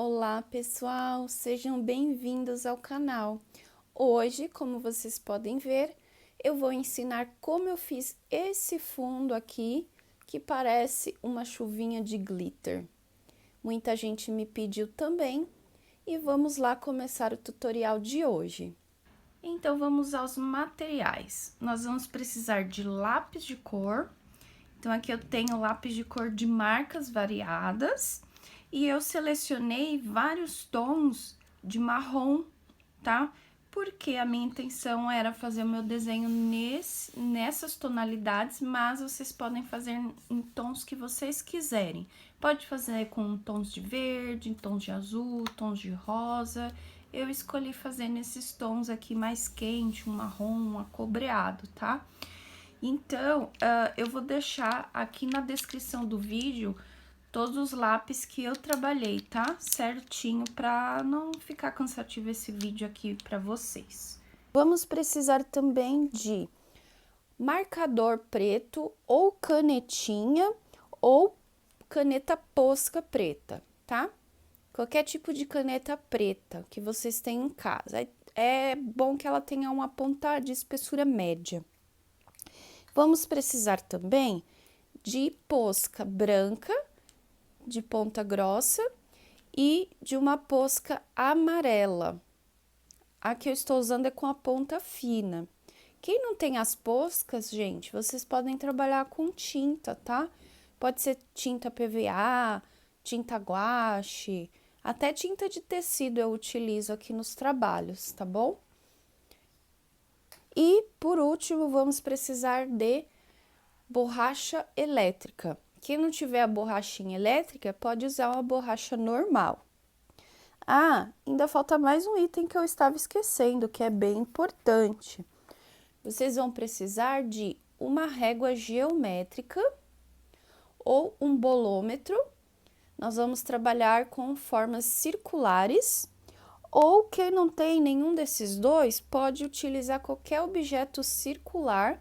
Olá pessoal, sejam bem-vindos ao canal. Hoje, como vocês podem ver, eu vou ensinar como eu fiz esse fundo aqui, que parece uma chuvinha de glitter. Muita gente me pediu também, e vamos lá começar o tutorial de hoje. Então, vamos aos materiais. Nós vamos precisar de lápis de cor. Então, aqui eu tenho lápis de cor de marcas variadas. E eu selecionei vários tons de marrom, tá? Porque a minha intenção era fazer o meu desenho nessas tonalidades, mas vocês podem fazer em tons que vocês quiserem. Pode fazer com tons de verde, tons de azul, tons de rosa. Eu escolhi fazer nesses tons aqui mais quente, um marrom, um acobreado, tá? Então, eu vou deixar aqui na descrição do vídeo todos os lápis que eu trabalhei, tá? Certinho, pra não ficar cansativo esse vídeo aqui pra vocês. Vamos precisar também de marcador preto ou canetinha ou caneta posca preta, tá? Qualquer tipo de caneta preta que vocês tenham em casa. É bom que ela tenha uma ponta de espessura média. Vamos precisar também de posca branca, de ponta grossa e de uma posca amarela. A que eu estou usando é com a ponta fina. Quem não tem as poscas, gente, vocês podem trabalhar com tinta, tá? Pode ser tinta PVA, tinta guache, até tinta de tecido eu utilizo aqui nos trabalhos, tá bom? E, por último, vamos precisar de borracha elétrica. Quem não tiver a borrachinha elétrica, pode usar uma borracha normal. Ah, ainda falta mais um item que eu estava esquecendo, que é bem importante. Vocês vão precisar de uma régua geométrica ou um bolômetro. Nós vamos trabalhar com formas circulares, ou quem não tem nenhum desses dois, pode utilizar qualquer objeto circular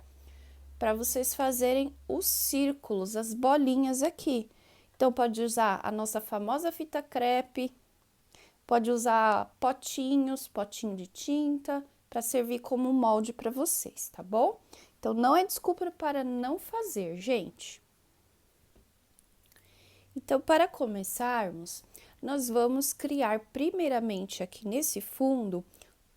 para vocês fazerem os círculos, as bolinhas aqui. Então, pode usar a nossa famosa fita crepe, pode usar potinho de tinta, para servir como molde para vocês, tá bom? Então, não é desculpa para não fazer, gente. Então, para começarmos, nós vamos criar primeiramente aqui nesse fundo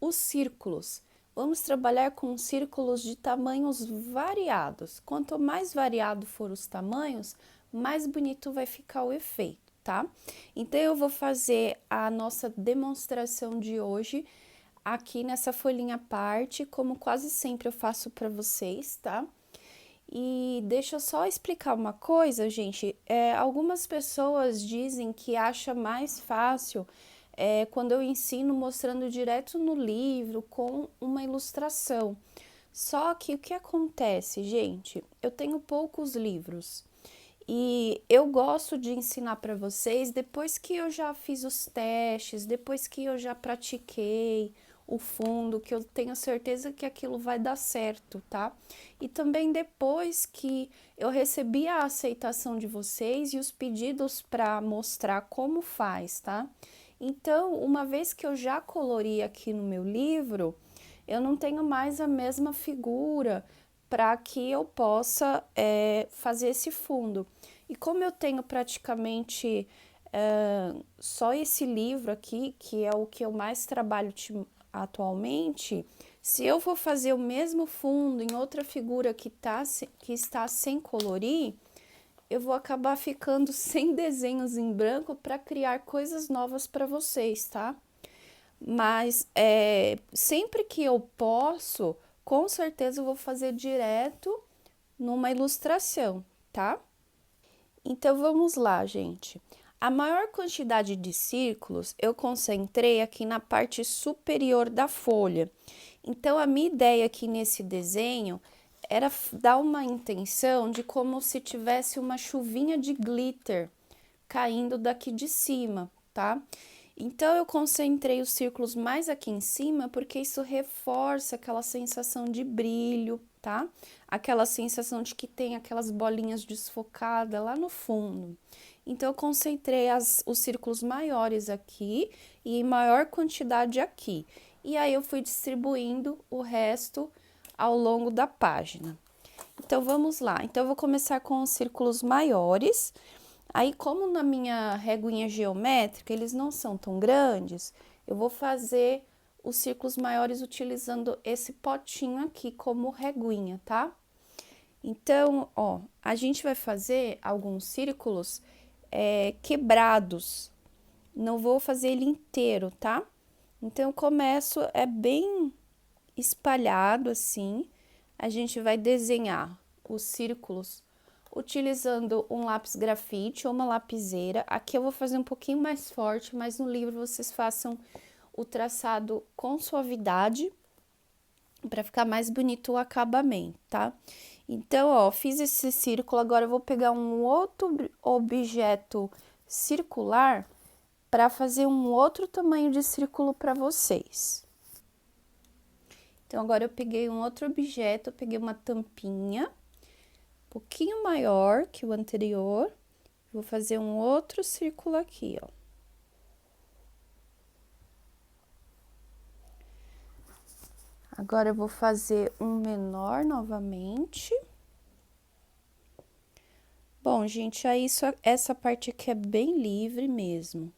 os círculos. Vamos trabalhar com círculos de tamanhos variados. Quanto mais variado for os tamanhos, mais bonito vai ficar o efeito, tá? Então, eu vou fazer a nossa demonstração de hoje aqui nessa folhinha à parte, como quase sempre eu faço para vocês, tá? E deixa eu só explicar uma coisa, gente. Algumas pessoas dizem que acha mais fácil quando eu ensino mostrando direto no livro com uma ilustração. Só que o que acontece, gente? Eu tenho poucos livros e eu gosto de ensinar para vocês depois que eu já fiz os testes, depois que eu já pratiquei o fundo, que eu tenho certeza que aquilo vai dar certo, tá? E também depois que eu recebi a aceitação de vocês e os pedidos para mostrar como faz, tá? Então, uma vez que eu já colori aqui no meu livro, eu não tenho mais a mesma figura para que eu possa fazer esse fundo. E como eu tenho praticamente só esse livro aqui, que é o que eu mais trabalho atualmente, se eu for fazer o mesmo fundo em outra figura que está sem colorir, eu vou acabar ficando sem desenhos em branco para criar coisas novas para vocês, tá? Mas sempre que eu posso, com certeza eu vou fazer direto numa ilustração, tá? Então, vamos lá, gente. A maior quantidade de círculos eu concentrei aqui na parte superior da folha. Então, a minha ideia aqui nesse desenho era dar uma intenção de como se tivesse uma chuvinha de glitter caindo daqui de cima, tá? Então, eu concentrei os círculos mais aqui em cima, porque isso reforça aquela sensação de brilho, tá? Aquela sensação de que tem aquelas bolinhas desfocadas lá no fundo. Então, eu concentrei os círculos maiores aqui e em maior quantidade aqui. E aí, eu fui distribuindo o resto ao longo da página. Então, vamos lá. Então, eu vou começar com os círculos maiores. Aí, como na minha reguinha geométrica, eles não são tão grandes, eu vou fazer os círculos maiores utilizando esse potinho aqui como reguinha, tá? Então, ó, a gente vai fazer alguns círculos quebrados. Não vou fazer ele inteiro, tá? Então, eu começo, é bem espalhado assim. A gente vai desenhar os círculos utilizando um lápis grafite ou uma lapiseira. Aqui eu vou fazer um pouquinho mais forte, mas no livro vocês façam o traçado com suavidade para ficar mais bonito o acabamento, tá? Então, ó, fiz esse círculo, agora eu vou pegar um outro objeto circular para fazer um outro tamanho de círculo para vocês. Então, agora eu peguei um outro objeto, eu peguei uma tampinha, um pouquinho maior que o anterior, vou fazer um outro círculo aqui, ó. Agora, eu vou fazer um menor novamente. Bom, gente, aí essa parte aqui é bem livre mesmo.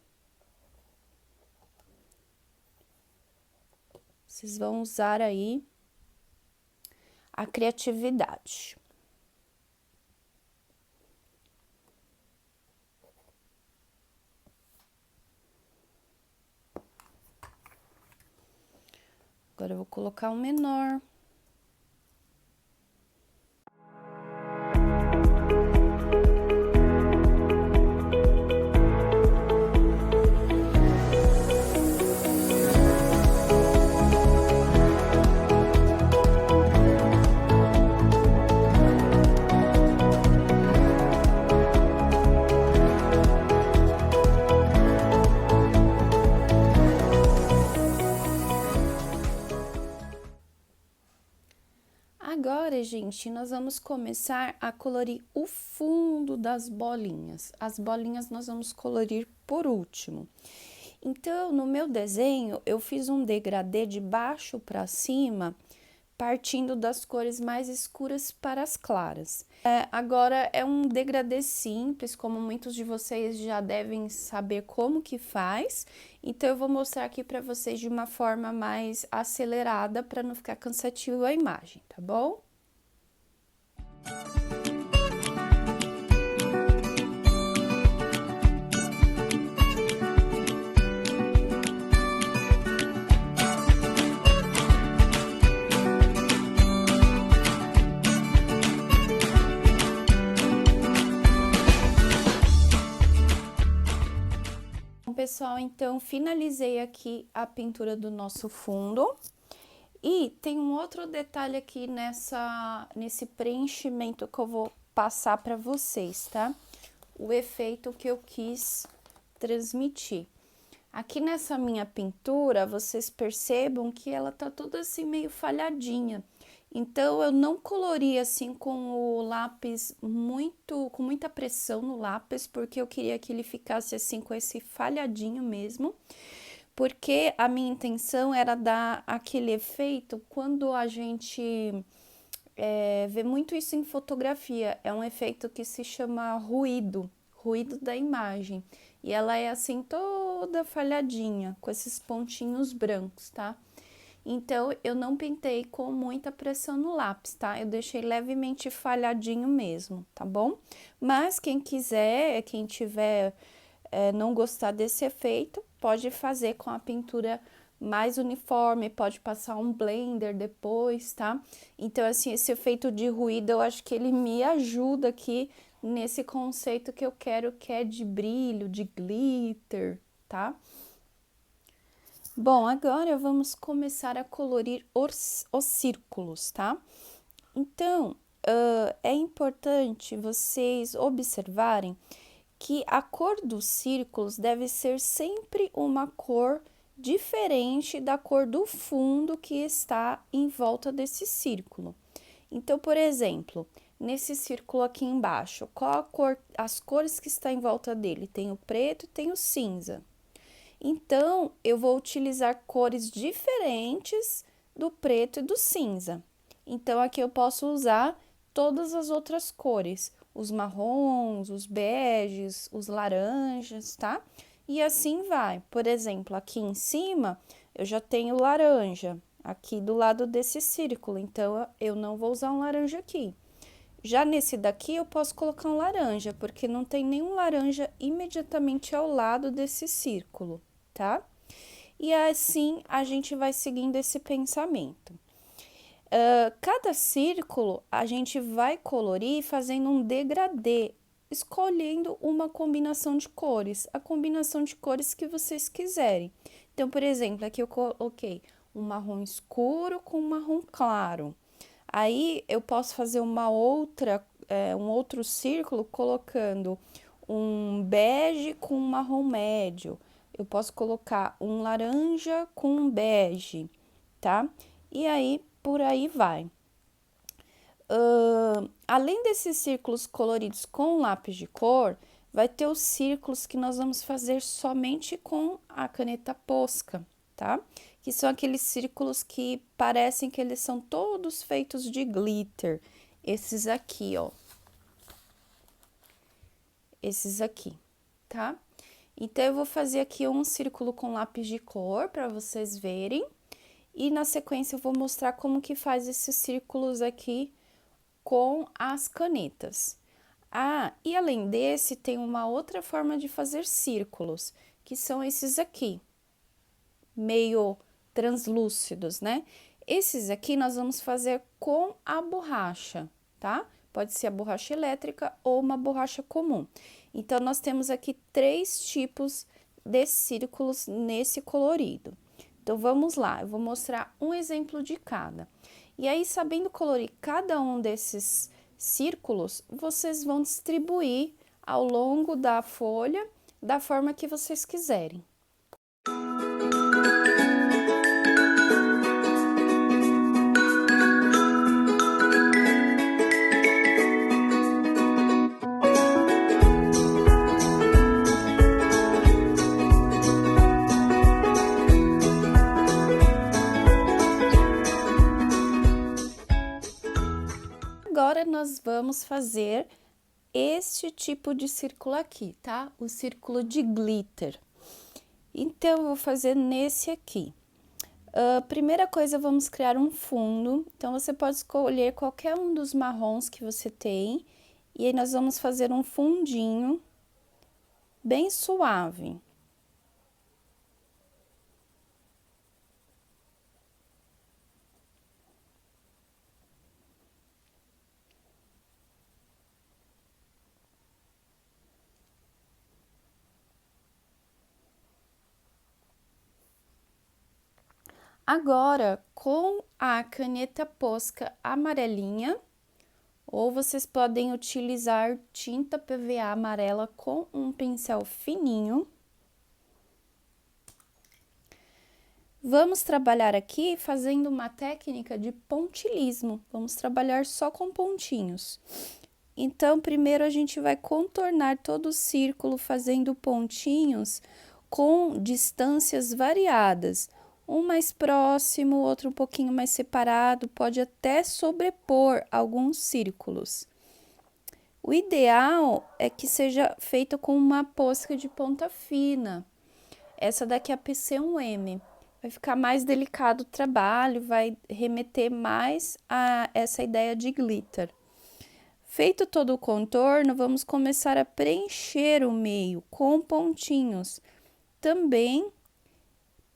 Vocês vão usar aí a criatividade. Agora, eu vou colocar um menor. Agora, gente, nós vamos começar a colorir o fundo das bolinhas. As bolinhas nós vamos colorir por último. Então, no meu desenho, eu fiz um degradê de baixo para cima, partindo das cores mais escuras para as claras. Agora, é um degradê simples, como muitos de vocês já devem saber como que faz. Então, eu vou mostrar aqui para vocês de uma forma mais acelerada, para não ficar cansativo a imagem, tá bom? Pessoal, então, finalizei aqui a pintura do nosso fundo. E tem um outro detalhe aqui nesse preenchimento que eu vou passar para vocês, tá? O efeito que eu quis transmitir. Aqui nessa minha pintura, vocês percebam que ela tá toda assim meio falhadinha. Então, eu não colori assim com o lápis com muita pressão no lápis, porque eu queria que ele ficasse assim com esse falhadinho mesmo. Porque a minha intenção era dar aquele efeito quando a gente vê muito isso em fotografia. É um efeito que se chama ruído da imagem. E ela é assim toda falhadinha, com esses pontinhos brancos, tá? Então, eu não pintei com muita pressão no lápis, tá? Eu deixei levemente falhadinho mesmo, tá bom? Mas quem quiser, quem tiver não gostar desse efeito, pode fazer com a pintura mais uniforme, pode passar um blender depois, tá? Então, assim, esse efeito de ruído, eu acho que ele me ajuda aqui nesse conceito que eu quero, que é de brilho, de glitter, tá? Bom, agora vamos começar a colorir os círculos, tá? Então, é importante vocês observarem que a cor dos círculos deve ser sempre uma cor diferente da cor do fundo que está em volta desse círculo. Então, por exemplo, nesse círculo aqui embaixo? Qual a cor, as cores que está em volta dele? Tem o preto e tem o cinza. Então, eu vou utilizar cores diferentes do preto e do cinza. Então, aqui eu posso usar todas as outras cores, os marrons, os beges, os laranjas, tá? E assim vai. Por exemplo, aqui em cima eu já tenho laranja, aqui do lado desse círculo, então eu não vou usar um laranja aqui. Já nesse daqui eu posso colocar um laranja, porque não tem nenhum laranja imediatamente ao lado desse círculo, tá? E assim a gente vai seguindo esse pensamento. Cada círculo a gente vai colorir fazendo um degradê, escolhendo uma combinação de cores, a combinação de cores que vocês quiserem. Então, por exemplo, aqui eu coloquei um marrom escuro com um marrom claro. Aí eu posso fazer um outro círculo colocando um bege com um marrom médio. Eu posso colocar um laranja com um bege, tá? E aí, por aí vai. Além desses círculos coloridos com lápis de cor, vai ter os círculos que nós vamos fazer somente com a caneta Posca, tá? Que são aqueles círculos que parecem que eles são todos feitos de glitter. Esses aqui, ó. Esses aqui, tá? Então, eu vou fazer aqui um círculo com lápis de cor para vocês verem. E na sequência eu vou mostrar como que faz esses círculos aqui com as canetas. Ah, e além desse, tem uma outra forma de fazer círculos, que são esses aqui, meio translúcidos, né? Esses aqui nós vamos fazer com a borracha, tá? Pode ser a borracha elétrica ou uma borracha comum. Então, nós temos aqui 3 tipos de círculos nesse colorido. Então, vamos lá, eu vou mostrar um exemplo de cada. E aí, sabendo colorir cada um desses círculos, vocês vão distribuir ao longo da folha da forma que vocês quiserem. Agora, nós vamos fazer este tipo de círculo aqui, tá? O círculo de glitter. Então, eu vou fazer nesse aqui. Primeira coisa, vamos criar um fundo. Então, você pode escolher qualquer um dos marrons que você tem. E aí, nós vamos fazer um fundinho bem suave. Agora, com a caneta Posca amarelinha, ou vocês podem utilizar tinta PVA amarela com um pincel fininho. Vamos trabalhar aqui fazendo uma técnica de pontilhismo. Vamos trabalhar só com pontinhos. Então, primeiro a gente vai contornar todo o círculo fazendo pontinhos com distâncias variadas. Um mais próximo, outro um pouquinho mais separado, pode até sobrepor alguns círculos. O ideal é que seja feito com uma posca de ponta fina. Essa daqui é a PC1M. Vai ficar mais delicado o trabalho, vai remeter mais a essa ideia de glitter. Feito todo o contorno, vamos começar a preencher o meio com pontinhos. Também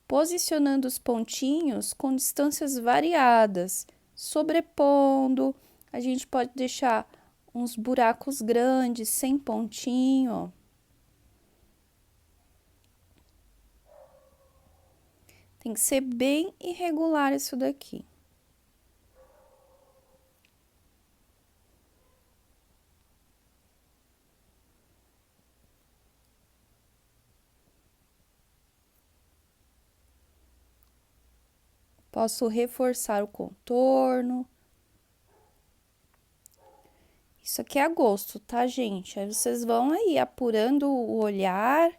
posicionando os pontinhos com distâncias variadas, sobrepondo. A gente pode deixar uns buracos grandes, sem pontinho, ó. Tem que ser bem irregular isso daqui. Posso reforçar o contorno. Isso aqui é a gosto, tá, gente? Aí vocês vão aí apurando o olhar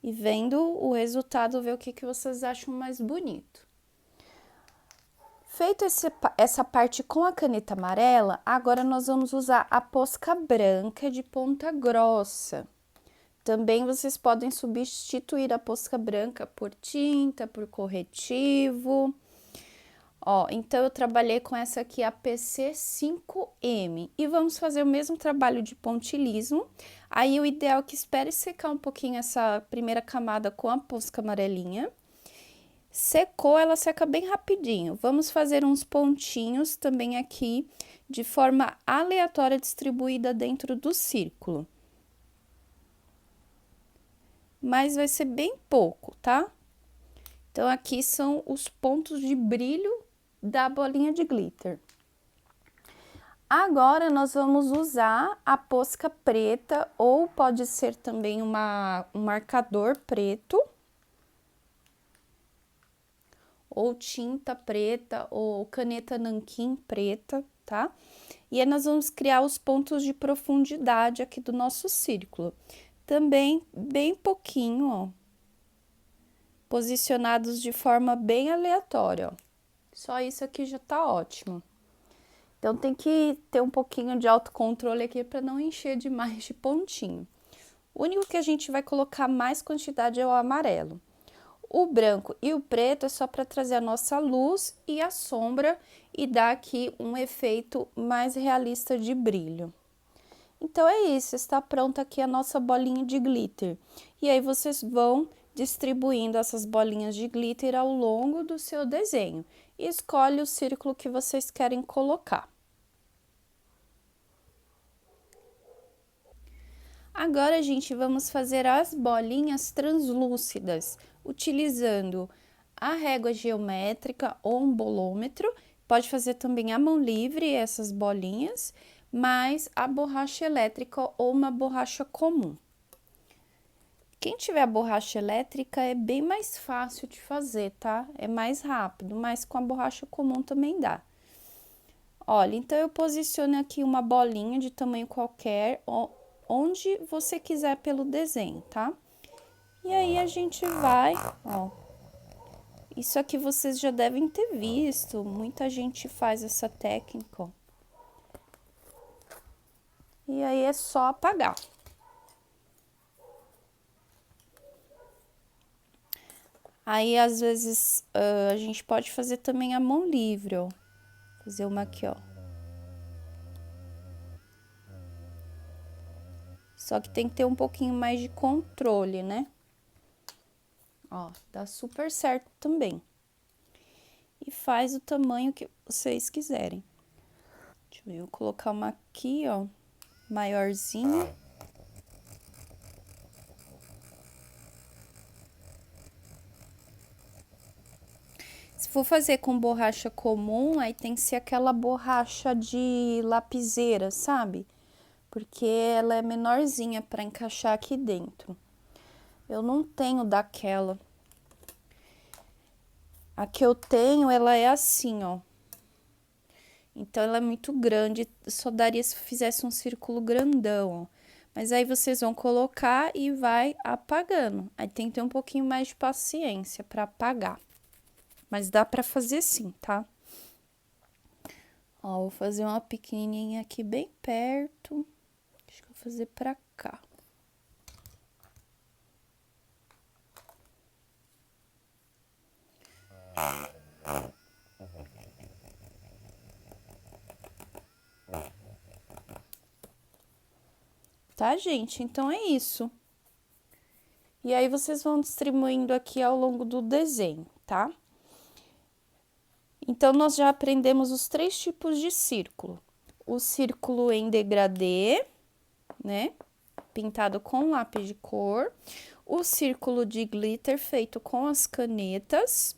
e vendo o resultado, ver o que vocês acham mais bonito. Feito essa parte com a caneta amarela, agora nós vamos usar a posca branca de ponta grossa. Também vocês podem substituir a posca branca por tinta, por corretivo. Ó, então eu trabalhei com essa aqui, a PC5M. E vamos fazer o mesmo trabalho de pontilhismo. Aí o ideal é que espere secar um pouquinho essa primeira camada com a posca amarelinha. Secou, ela seca bem rapidinho. Vamos fazer uns pontinhos também aqui, de forma aleatória distribuída dentro do círculo. Mas vai ser bem pouco, tá? Então, aqui são os pontos de brilho da bolinha de glitter. Agora, nós vamos usar a posca preta, ou pode ser também um marcador preto, ou tinta preta, ou caneta nanquim preta, tá? E aí, nós vamos criar os pontos de profundidade aqui do nosso círculo. Também bem pouquinho, ó, posicionados de forma bem aleatória, ó. Só isso aqui já tá ótimo. Então, tem que ter um pouquinho de autocontrole aqui para não encher demais de pontinho. O único que a gente vai colocar mais quantidade é o amarelo. O branco e o preto é só para trazer a nossa luz e a sombra e dar aqui um efeito mais realista de brilho. Então, é isso, está pronta aqui a nossa bolinha de glitter. E aí, vocês vão distribuindo essas bolinhas de glitter ao longo do seu desenho. E escolhe o círculo que vocês querem colocar. Agora, gente, vamos fazer as bolinhas translúcidas, utilizando a régua geométrica ou um bolômetro. Pode fazer também à mão livre essas bolinhas, mas a borracha elétrica ou uma borracha comum. Quem tiver a borracha elétrica é bem mais fácil de fazer, tá? É mais rápido, mas com a borracha comum também dá. Olha, então eu posiciono aqui uma bolinha de tamanho qualquer, onde você quiser pelo desenho, tá? E aí a gente vai, ó. Isso aqui vocês já devem ter visto, muita gente faz essa técnica, ó. E aí é só apagar. Aí, às vezes, a gente pode fazer também a mão livre, ó. Fazer uma aqui, ó. Só que tem que ter um pouquinho mais de controle, né? Ó, dá super certo também. E faz o tamanho que vocês quiserem. Deixa eu ver, vou colocar uma aqui, ó, maiorzinha. Se for fazer com borracha comum, aí tem que ser aquela borracha de lapiseira, sabe? Porque ela é menorzinha para encaixar aqui dentro. Eu não tenho daquela. A que eu tenho, ela é assim, ó. Então, ela é muito grande, só daria se fizesse um círculo grandão, ó. Mas aí vocês vão colocar e vai apagando. Aí tem que ter um pouquinho mais de paciência para apagar. Mas dá para fazer sim, tá? Ó, vou fazer uma pequenininha aqui bem perto. Acho que eu vou fazer pra cá. Tá, gente? Então, é isso. E aí, vocês vão distribuindo aqui ao longo do desenho, tá? Então, nós já aprendemos os 3 tipos de círculo. O círculo em degradê, né? Pintado com lápis de cor. O círculo de glitter feito com as canetas.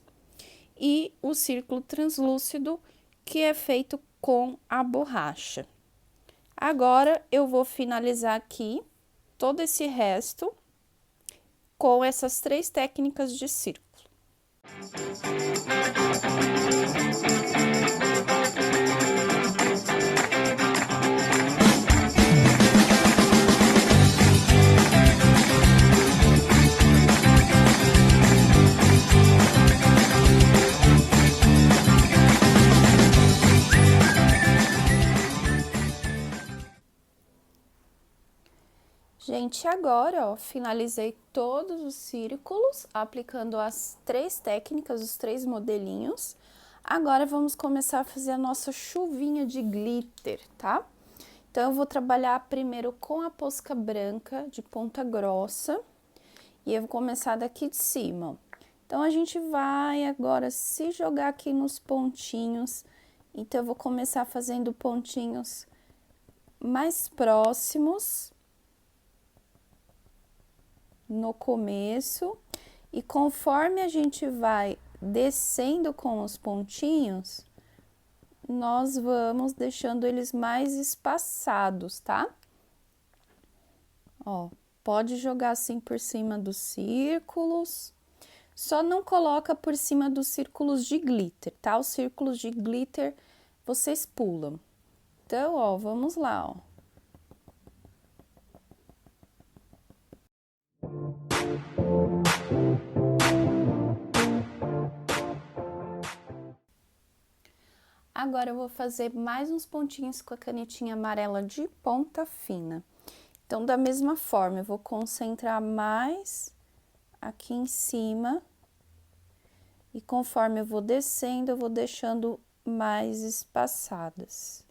E o círculo translúcido, que é feito com a borracha. Agora, eu vou finalizar aqui todo esse resto com essas 3 técnicas de círculo. Gente, agora, ó, finalizei todos os círculos, aplicando as 3 técnicas, os 3 modelinhos. Agora, vamos começar a fazer a nossa chuvinha de glitter, tá? Então, eu vou trabalhar primeiro com a posca branca de ponta grossa. E eu vou começar daqui de cima, ó. Então, a gente vai agora se jogar aqui nos pontinhos. Então, eu vou começar fazendo pontinhos mais próximos no começo, e conforme a gente vai descendo com os pontinhos, nós vamos deixando eles mais espaçados, tá? Ó, pode jogar assim por cima dos círculos, só não coloca por cima dos círculos de glitter, tá? Os círculos de glitter vocês pulam. Então, ó, vamos lá, ó. Agora, eu vou fazer mais uns pontinhos com a canetinha amarela de ponta fina. Então, da mesma forma, eu vou concentrar mais aqui em cima. E conforme eu vou descendo, eu vou deixando mais espaçadas.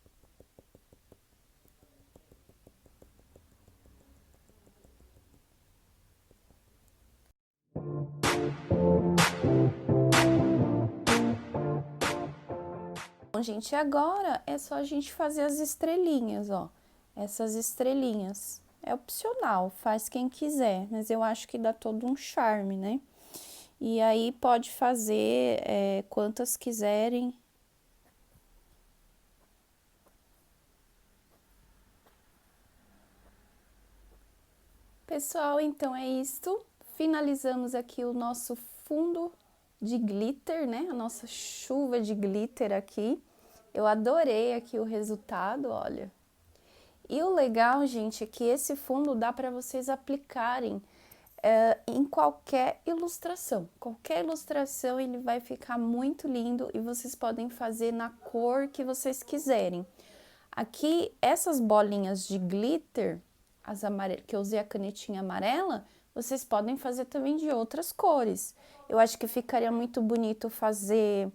Bom, gente, agora é só a gente fazer as estrelinhas, ó. Essas estrelinhas. É opcional, faz quem quiser, mas eu acho que dá todo um charme, né? E aí, pode fazer quantas quiserem. Pessoal, então é isto. Finalizamos aqui o nosso fundo de glitter, né? A nossa chuva de glitter aqui. Eu adorei aqui o resultado, olha. E o legal, gente, é que esse fundo dá para vocês aplicarem em qualquer ilustração. Qualquer ilustração ele vai ficar muito lindo e vocês podem fazer na cor que vocês quiserem. Aqui, essas bolinhas de glitter, as que eu usei a canetinha amarela, vocês podem fazer também de outras cores. Eu acho que ficaria muito bonito fazer,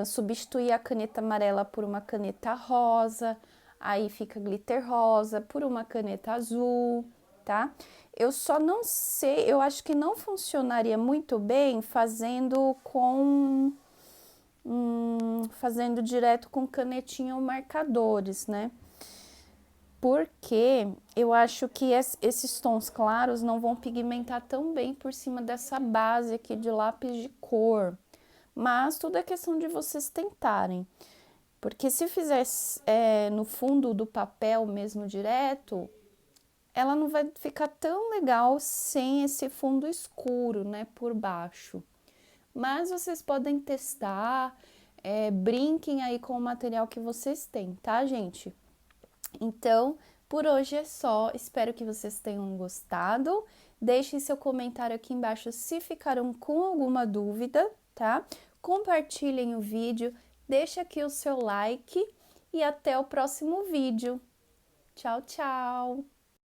substituir a caneta amarela por uma caneta rosa, aí fica glitter rosa, por uma caneta azul, tá? Eu só não sei, eu acho que não funcionaria muito bem fazendo fazendo direto com canetinha ou marcadores, né? Porque eu acho que esses tons claros não vão pigmentar tão bem por cima dessa base aqui de lápis de cor. Mas tudo é questão de vocês tentarem. Porque se fizer no fundo do papel mesmo direto, ela não vai ficar tão legal sem esse fundo escuro, né, por baixo. Mas vocês podem testar, brinquem aí com o material que vocês têm, tá, gente? Então, por hoje é só. Espero que vocês tenham gostado. Deixem seu comentário aqui embaixo se ficaram com alguma dúvida, tá? Compartilhem o vídeo, deixa aqui o seu like e até o próximo vídeo. Tchau, tchau!